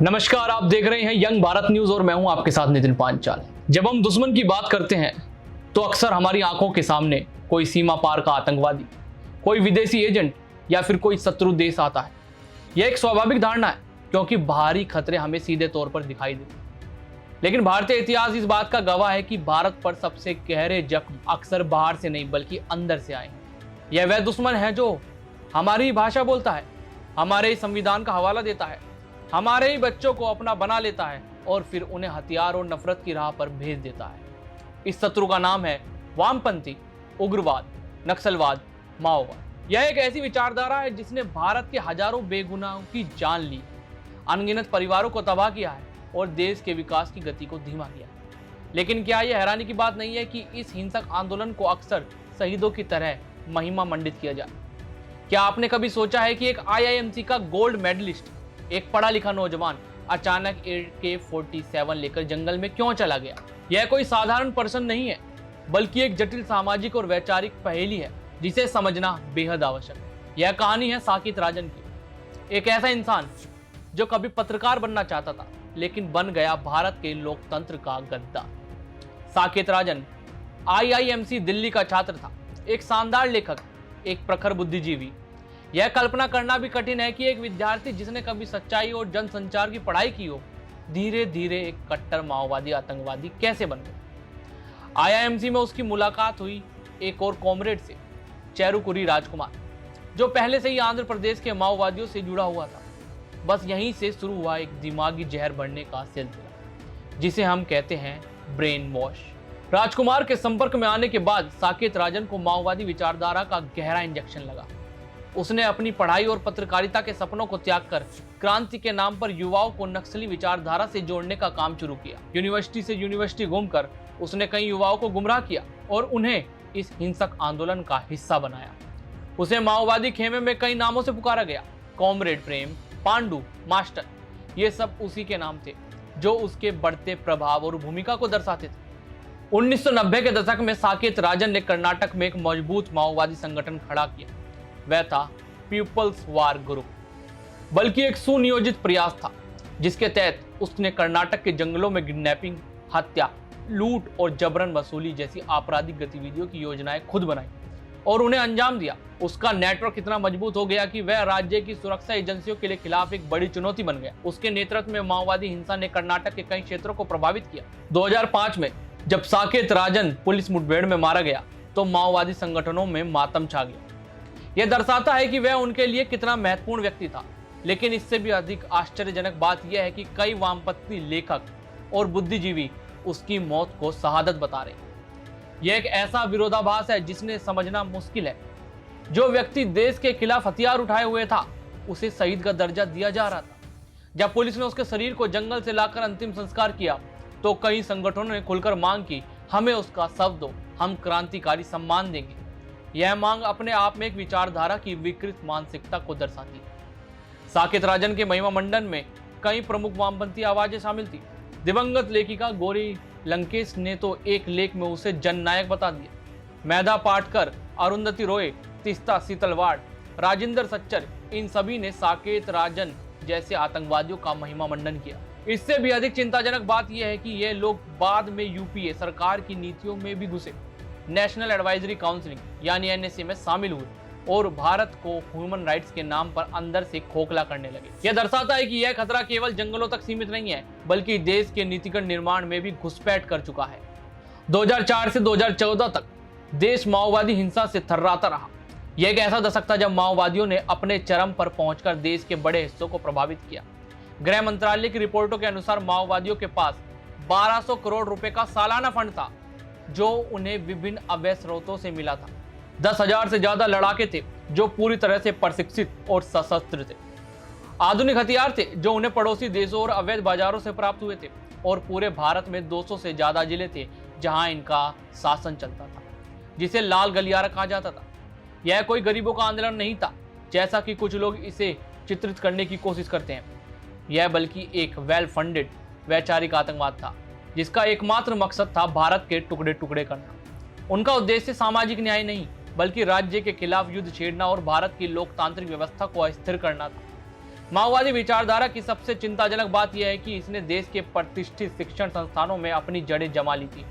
नमस्कार, आप देख रहे हैं यंग भारत न्यूज और मैं हूं आपके साथ नितिन पांचाल। जब हम दुश्मन की बात करते हैं तो अक्सर हमारी आंखों के सामने कोई सीमा पार का आतंकवादी, कोई विदेशी एजेंट या फिर कोई शत्रु देश आता है। यह एक स्वाभाविक धारणा है क्योंकि बाहरी खतरे हमें सीधे तौर पर दिखाई देते हैं। लेकिन भारतीय इतिहास इस बात का गवाह है कि भारत पर सबसे गहरे जख्म अक्सर बाहर से नहीं बल्कि अंदर से आए हैं। यह वह दुश्मन है जो हमारी भाषा बोलता है, हमारे संविधान का हवाला देता है, हमारे ही बच्चों को अपना बना लेता है और फिर उन्हें हथियार और नफरत की राह पर भेज देता है। इस शत्रु का नाम है वामपंथी, उग्रवाद, नक्सलवाद, माओवाद। यह एक ऐसी विचारधारा है जिसने भारत के हजारों बेगुनाहों की जान ली, अनगिनत परिवारों को तबाह किया है और देश के विकास की गति को धीमा किया है। लेकिन क्या यह हैरानी की बात नहीं है कि इस हिंसक आंदोलन को अक्सर शहीदों की तरह महिमा मंडित किया जाए? क्या आपने कभी सोचा है कि एक IIMC का गोल्ड मेडलिस्ट, एक पढ़ा लिखा नौजवान अचानक AK-47 लेकर जंगल में क्यों चला गया? यह कोई साधारण पर्सन नहीं है बल्कि एक जटिल सामाजिक और वैचारिक पहेली है जिसे समझना बेहद आवश्यक है। यह कहानी है साकेत राजन की, एक ऐसा इंसान जो कभी पत्रकार बनना चाहता था लेकिन बन गया भारत के लोकतंत्र का गद्दार। साकेत राजन IIMC दिल्ली का छात्र था, एक शानदार लेखक, एक प्रखर बुद्धिजीवी। यह कल्पना करना भी कठिन है कि एक विद्यार्थी जिसने कभी सच्चाई और जनसंचार की पढ़ाई की हो, धीरे धीरे एक कट्टर माओवादी आतंकवादी कैसे बन गया। IIMC में उसकी मुलाकात हुई एक और कॉमरेड से, चेरुकुरी राजकुमार, जो पहले से ही आंध्र प्रदेश के माओवादियों से जुड़ा हुआ था। बस यहीं से शुरू हुआ एक दिमागी जहर बढ़ने का सिलसिला जिसे हम कहते हैं ब्रेन वॉश। राजकुमार के संपर्क में आने के बाद साकेत राजन को माओवादी विचारधारा का गहरा इंजेक्शन लगा। उसने अपनी पढ़ाई और पत्रकारिता के सपनों को त्याग कर क्रांति के नाम पर युवाओं को नक्सली विचारधारा से जोड़ने का काम शुरू किया। यूनिवर्सिटी से यूनिवर्सिटी घूमकर उसने कई युवाओं को गुमराह किया और उन्हें इस हिंसक आंदोलन का हिस्सा बनाया। उसे माओवादी खेमे में कई नामों से पुकारा गया, कॉमरेड प्रेम, पांडु, मास्टर। ये सब उसी के नाम थे जो उसके बढ़ते प्रभाव और भूमिका को दर्शाते थे। 1990 के दशक में साकेत राजन ने कर्नाटक में एक मजबूत माओवादी संगठन खड़ा किया। वह था पीपल्स वार ग्रुप, बल्कि एक सुनियोजित प्रयास था जिसके तहत उसने कर्नाटक के जंगलों में किडनैपिंग, हत्या, लूट और जबरन वसूली जैसी आपराधिक गतिविधियों की योजनाएं खुद बनाई और उन्हें अंजाम दिया। उसका नेटवर्क इतना मजबूत हो गया कि वह राज्य की सुरक्षा एजेंसियों के लिए खिलाफ एक बड़ी चुनौती बन गया। उसके नेतृत्व में माओवादी हिंसा ने कर्नाटक के कई क्षेत्रों को प्रभावित किया। 2005 में जब साकेत राजन पुलिस मुठभेड़ में मारा गया तो माओवादी संगठनों में मातम छा गया। यह दर्शाता है कि वह उनके लिए कितना महत्वपूर्ण व्यक्ति था। लेकिन इससे भी अधिक आश्चर्यजनक बात यह है कि कई वामपंथी लेखक और बुद्धिजीवी उसकी मौत को शहादत बता रहे हैं। यह एक ऐसा विरोधाभास है जिसने समझना मुश्किल है। जो व्यक्ति देश के खिलाफ हथियार उठाए हुए था उसे शहीद का दर्जा दिया जा रहा था। जब पुलिस ने उसके शरीर को जंगल से लाकर अंतिम संस्कार किया तो कई संगठनों ने खुलकर मांग की, हमें उसका शव दो, हम क्रांतिकारी सम्मान देंगे। यह मांग अपने आप में एक विचारधारा की विकृत मानसिकता को दर्शाती है। साकेत राजन के महिमा मंडन में कई प्रमुख वामपंथी आवाजें शामिल थी। दिवंगत लेखिका गौरी लंकेश ने तो एक लेख में उसे जननायक बता दिया। मेधा पाटकर, अरुंधति रॉय, तीस्ता सीतलवाड़, राजेंद्र सच्चर, इन सभी ने साकेत राजन जैसे आतंकवादियों का महिमा मंडन किया। इससे भी अधिक चिंताजनक बात यह है कि ये लोग बाद में UPA सरकार की नीतियों में भी घुसे, नेशनल एडवाइजरी काउंसिल यानी NSA में शामिल हुए और भारत को ह्यूमन राइट्स के नाम पर अंदर से खोखला करने लगे। यह दर्शाता है कि यह खतरा केवल जंगलों तक सीमित नहीं है बल्कि देश के नीतिगत निर्माण में भी घुसपैठ कर चुका है। 2004 से 2014 तक देश माओवादी हिंसा से थर्राता रहा। यह एक ऐसा दशक था जब माओवादियों ने अपने चरम पर पहुंचकर देश के बड़े हिस्सों को प्रभावित किया। गृह मंत्रालय की रिपोर्टों के अनुसार माओवादियों के पास 1200 करोड़ रुपए का सालाना फंड था जो उन्हें विभिन्न अवैध स्रोतों से मिला था। 10,000 से ज्यादा लड़ाके थे जो पूरी तरह से प्रशिक्षित और सशस्त्र थे। आधुनिक हथियार थे जो उन्हें पड़ोसी देशों और अवैध बाजारों से प्राप्त हुए थे और पूरे भारत में 200 से ज्यादा जिले थे जहां इनका शासन चलता था, जिसे लाल गलियारा कहा जाता था। यह कोई गरीबों का आंदोलन नहीं था जैसा कि कुछ लोग इसे चित्रित करने की कोशिश करते हैं। यह बल्कि एक वेल फंडेड वैचारिक आतंकवाद था जिसका एकमात्र मकसद था भारत के टुकड़े टुकड़े करना। उनका उद्देश्य सामाजिक न्याय नहीं बल्कि राज्य के खिलाफ युद्ध छेड़ना और भारत की लोकतांत्रिक व्यवस्था को अस्थिर करना था। माओवादी विचारधारा की सबसे चिंताजनक बात यह है कि इसने देश के प्रतिष्ठित शिक्षण संस्थानों में अपनी जड़ें जमा ली थी।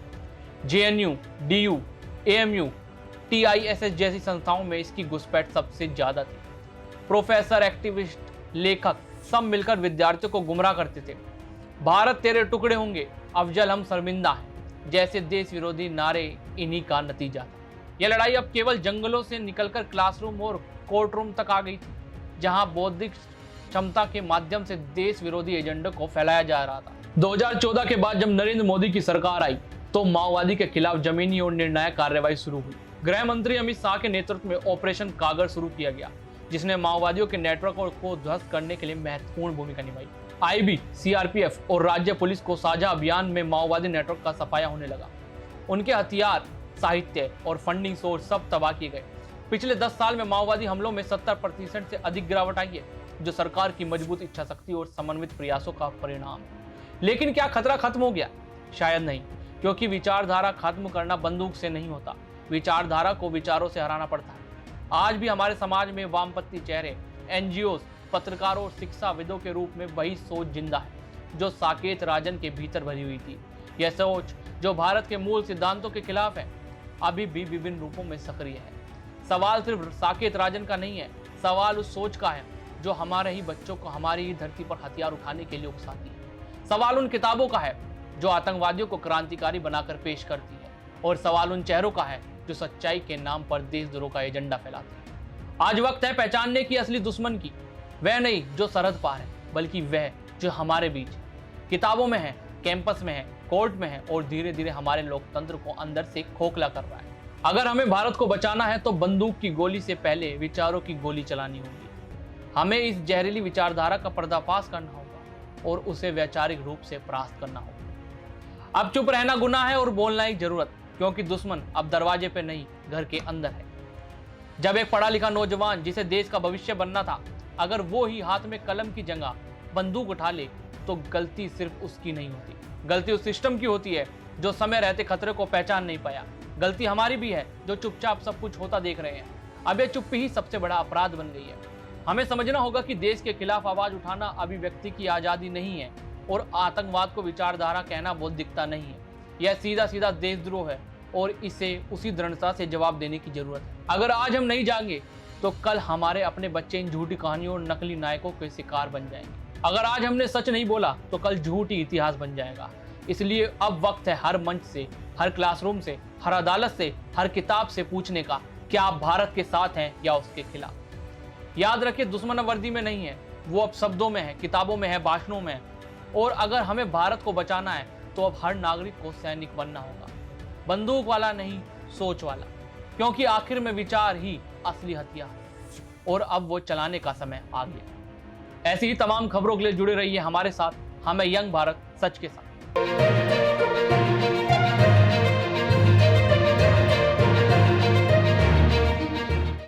जेएनयू, डीयू, एएमयू, टीआईएसएस जैसी संस्थाओं में इसकी घुसपैठ सबसे ज्यादा थी। प्रोफेसर, एक्टिविस्ट, लेखक सब मिलकर विद्यार्थियों को गुमराह करते थे। भारत तेरे टुकड़े होंगे, अफजल हम शर्मिंदा हैं जैसे देश विरोधी नारे इन्हीं का नतीजा था। यह लड़ाई अब केवल जंगलों से निकलकर क्लासरूम और कोर्टरूम तक आ गई थी, जहां बौद्धिक क्षमता के माध्यम से देश विरोधी एजेंडे को फैलाया जा रहा था। 2014 के बाद जब नरेंद्र मोदी की सरकार आई तो माओवादी के खिलाफ जमीनी और निर्णायक कार्रवाई शुरू हुई। गृह मंत्री अमित शाह के नेतृत्व में ऑपरेशन कागर शुरू किया गया, जिसने माओवादियों के नेटवर्क को ध्वस्त करने के लिए महत्वपूर्ण भूमिका निभाई। आईबी, सीआरपीएफ और राज्य पुलिस को साझा अभियान में माओवादी नेटवर्क का सफाया होने लगा। उनके हथियार, साहित्य और फंडिंग सोर्स सब तबाह किए गए। पिछले 10 साल में माओवादी हमलों में 70% से अधिक गिरावट आई है, जो सरकार की मजबूत इच्छा शक्ति और समन्वित प्रयासों का परिणाम है। लेकिन क्या खतरा खत्म हो गया? शायद नहीं, क्योंकि विचारधारा खत्म करना बंदूक से नहीं होता, विचारधारा को विचारों से हराना पड़ता है। आज भी हमारे समाज में वामपंथी चेहरे, एनजीओ, पत्रकारों और शिक्षाविदों के रूप में वही सोच जिंदा है जो साकेत राजन के भीतर भरी हुई थी। यह सोच जो भारत के मूल सिद्धांतों के खिलाफ है, अभी भी विभिन्न रूपों में सक्रिय है। सवाल सिर्फ साकेत राजन का नहीं है, सवाल उस सोच का है जो हमारे ही बच्चों को हमारी ही धरती पर हथियार उठाने के लिए उकसाती है। सवाल उन किताबों का है जो आतंकवादियों को क्रांतिकारी बनाकर पेश करती है, और सवाल उन चेहरों का है जो सच्चाई के नाम पर देशद्रोह का एजेंडा फैलाते हैं। आज वक्त है पहचानने की असली दुश्मन की, वह नहीं जो सरहद पार है, बल्कि वह जो हमारे बीच किताबों में है, कैंपस में है, कोर्ट में है और धीरे धीरे हमारे लोकतंत्र को अंदर से खोखला कर रहा है। अगर हमें भारत को बचाना है तो बंदूक की गोली से पहले विचारों की गोली चलानी होगी। हमें इस जहरीली विचारधारा का पर्दाफाश करना होगा और उसे वैचारिक रूप से परास्त करना होगा। अब चुप रहना गुनाह है और बोलना एक जरूरत, क्योंकि दुश्मन अब दरवाजे पे नहीं, घर के अंदर है। जब एक पढ़ा लिखा नौजवान जिसे देश का भविष्य बनना था, अगर वो ही हाथ में कलम की जगह बंदूक उठा ले तो गलती सिर्फ उसकी नहीं होती, गलती उस सिस्टम की होती है जो समय रहते खतरे को पहचान नहीं पाया। गलती हमारी भी है जो चुपचाप सब कुछ होता देख रहे हैं। अब ये चुप्पी ही सबसे बड़ा अपराध बन गई है। हमें समझना होगा कि देश के खिलाफ आवाज उठाना अभिव्यक्ति की आजादी नहीं है और आतंकवाद को विचारधारा कहना बौद्धिकता नहीं है। यह सीधा सीधा देशद्रोह है और इसे उसी दृढ़ता से जवाब देने की जरूरत है। अगर आज हम नहीं जाएंगे तो कल हमारे अपने बच्चे इन झूठी कहानियों और नकली नायकों के शिकार बन जाएंगे। अगर आज हमने सच नहीं बोला तो कल झूठी इतिहास बन जाएगा। इसलिए अब वक्त है हर मंच से, हर क्लासरूम से, हर अदालत से, हर किताब से पूछने का, क्या आप भारत के साथ हैं या उसके खिलाफ। याद रखिए, दुश्मन अब वर्दी में नहीं है, वो अब शब्दों में है, किताबों में है, भाषणों में है। और अगर हमें भारत को बचाना है तो अब हर नागरिक को सैनिक बनना होगा, बंदूक वाला नहीं, सोच वाला, क्योंकि आखिर में विचार ही असली हथियार है और अब वो चलाने का समय आ गया। ऐसी ही तमाम खबरों के लिए जुड़े रहिए हमारे साथ। हमें यंग भारत सच के साथ।